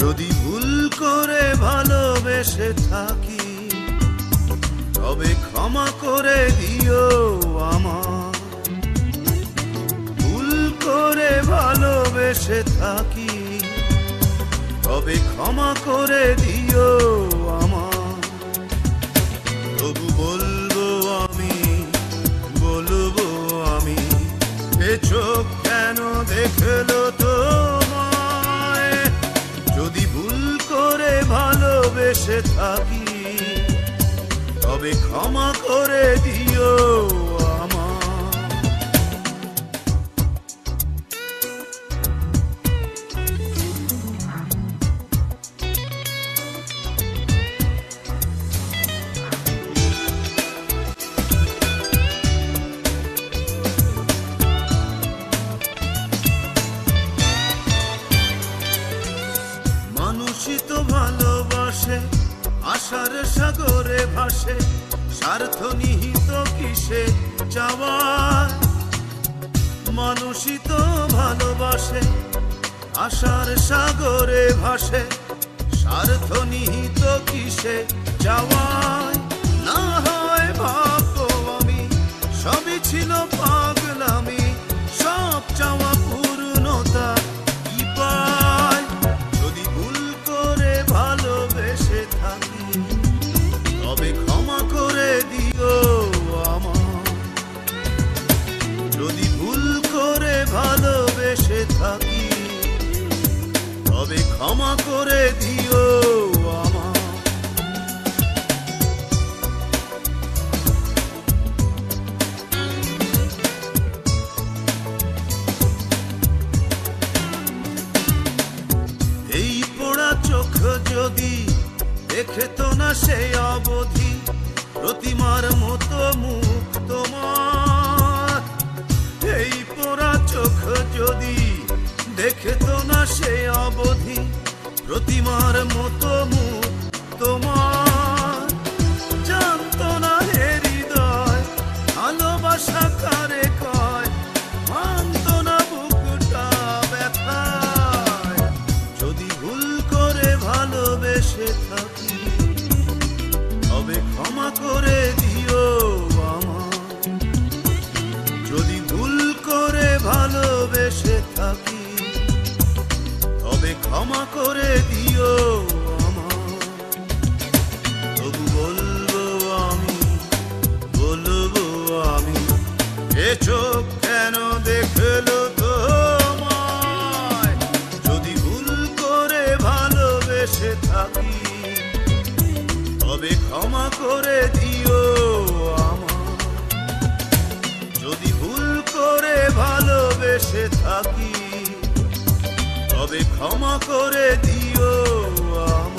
যদি ভুল করে ভালোবেসে থাকি তবে ক্ষমা করে দিও আমার। ভুল করে ভালোবেসে থাকি তবে ক্ষমা করে দিও আমার। তবু বলবো আমি, বলবো আমি, এ চোখ কেন দেখলো তোমায়? যদি ভুল করে ভালোবেসে থাকি তবে ক্ষমা করে দিও আমার। মানুষই তো ভালোবাসে, আশার সাগরে ভাসে, স্বার্থ নিহিত কিসে চাওয়ার। মানুষই তো ভালোবাসে, আশার সাগরে ভাসে, স্বার্থ নিহিত কিসে চাওয়ার। না হয় ভাববো আমি সবই ছিল পাগলামি, সব চাওয়া পূর্ণতা কি পায়? যদি ভুল করে ভালোবেসে থাকি তবে ক্ষমা করে দিও আমার। যদি ভুল করে ভালোবেসে থাকি তবে ক্ষমা করে দিও আমার। এই পোড়া চোখ যদি দেখে তো না সেই অবধি প্রতিমার মতো মুখ তোমার। এই পোড়া চোখ যদি দেখে তো না সেই অবধি প্রতিমার মতো মুখ তোমার। জানতো না হে হৃদয় ভালোবাসা কারে কয়, মানতো না বুকটা ব্যথায়। যদি ভুল করে ভালোবেসে থাকি তবে ক্ষমা করে দিও আমার। যদি ভুল করে ভালোবেসে থাকি তবে ক্ষমা করে দিও আমার। তবু বলবো আমি, বলবো আমি, এ চোখ কেন দেখলো তোমায়? যদি ভুল করে ভালোবেসে থাকি তবে ক্ষমা করে দিও আমার। যদি ভুল করে ভালোবেসে থাকি তবে ক্ষমা করে দিও আমার।